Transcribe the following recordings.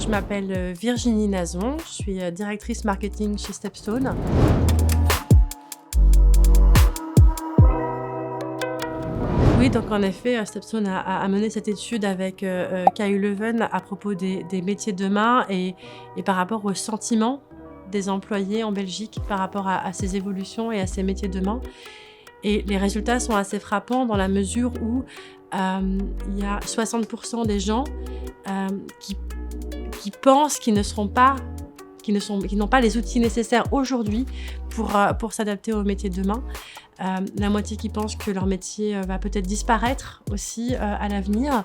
Je m'appelle Virginie Nazon, je suis directrice marketing chez Stepstone. Oui, donc en effet, Stepstone a mené cette étude avec KU Leuven à propos des métiers de demain et par rapport aux sentiments des employés en Belgique par rapport à ces évolutions et à ces métiers de demain. Et les résultats sont assez frappants dans la mesure où il y a 60% des gens qui pensent qu'ils n'ont pas les outils nécessaires aujourd'hui pour s'adapter aux métiers de demain. La moitié qui pense que leur métier va peut-être disparaître aussi à l'avenir.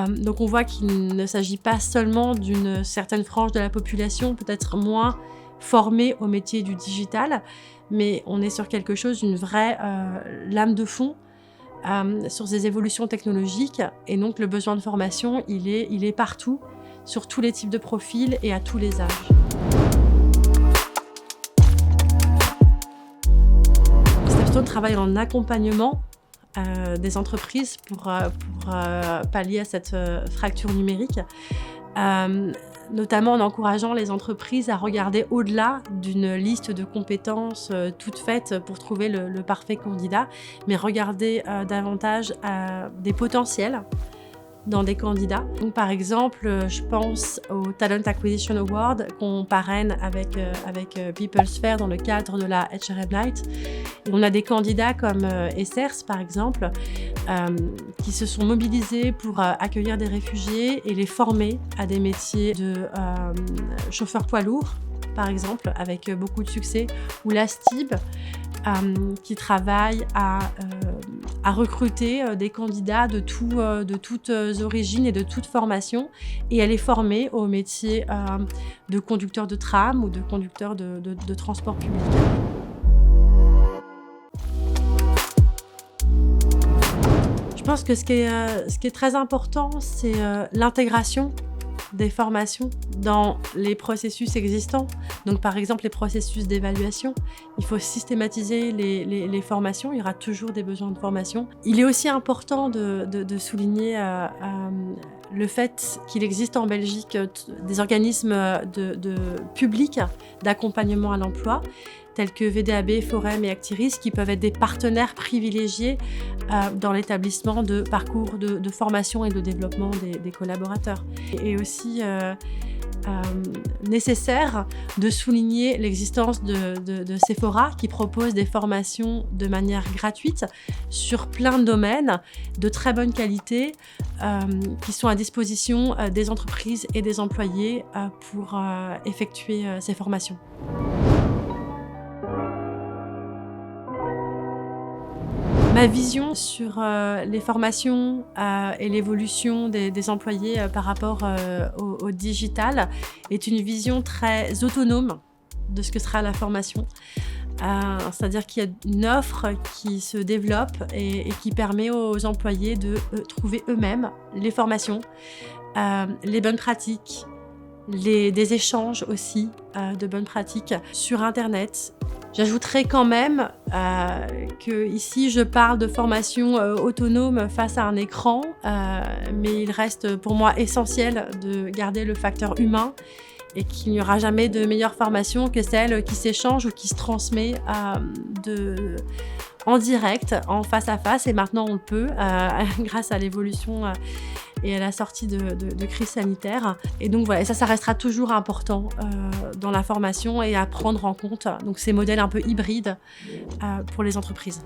Donc on voit qu'il ne s'agit pas seulement d'une certaine frange de la population, peut-être moins formée au métier du digital, mais on est sur quelque chose, une vraie lame de fond sur ces évolutions technologiques. Et donc le besoin de formation, il est partout, sur tous les types de profils et à tous les âges. Stepstone travaille en accompagnement des entreprises pour pallier à cette fracture numérique, notamment en encourageant les entreprises à regarder au-delà d'une liste de compétences toute faite pour trouver le parfait candidat, mais regarder davantage des potentiels dans des candidats. Donc, par exemple, je pense au Talent Acquisition Award qu'on parraine avec PeopleSphere dans le cadre de la HRM Night. Et on a des candidats comme Essers, par exemple, qui se sont mobilisés pour accueillir des réfugiés et les former à des métiers de chauffeur poids lourd, par exemple, avec beaucoup de succès, ou la STIB, qui travaille à recruter des candidats de toutes origines et de toutes formations et à les former au métier de conducteur de tram ou de conducteur de transport public. Je pense que ce qui est très important, c'est l'intégration des formations dans les processus existants. Donc par exemple les processus d'évaluation, il faut systématiser les formations, il y aura toujours des besoins de formation. Il est aussi important de souligner le fait qu'il existe en Belgique des organismes de publics d'accompagnement à l'emploi, tels que VDAB, Forem et Actiris, qui peuvent être des partenaires privilégiés dans l'établissement de parcours de formation et de développement des collaborateurs. Et aussi nécessaire de souligner l'existence de Sephora, qui propose des formations de manière gratuite sur plein de domaines de très bonne qualité, qui sont à disposition des entreprises et des employés pour effectuer ces formations. Ma vision sur les formations et l'évolution des employés par rapport au digital est une vision très autonome de ce que sera la formation. C'est-à-dire qu'il y a une offre qui se développe et qui permet aux employés de trouver eux-mêmes les formations, les bonnes pratiques, des échanges aussi de bonnes pratiques sur Internet. J'ajouterais quand même que ici je parle de formation autonome face à un écran, mais il reste pour moi essentiel de garder le facteur humain et qu'il n'y aura jamais de meilleure formation que celle qui s'échange ou qui se transmet en direct, en face à face. Et maintenant on le peut grâce à l'évolution et à la sortie de crise sanitaire. Et donc voilà, ça restera toujours important dans la formation et à prendre en compte donc ces modèles un peu hybrides pour les entreprises.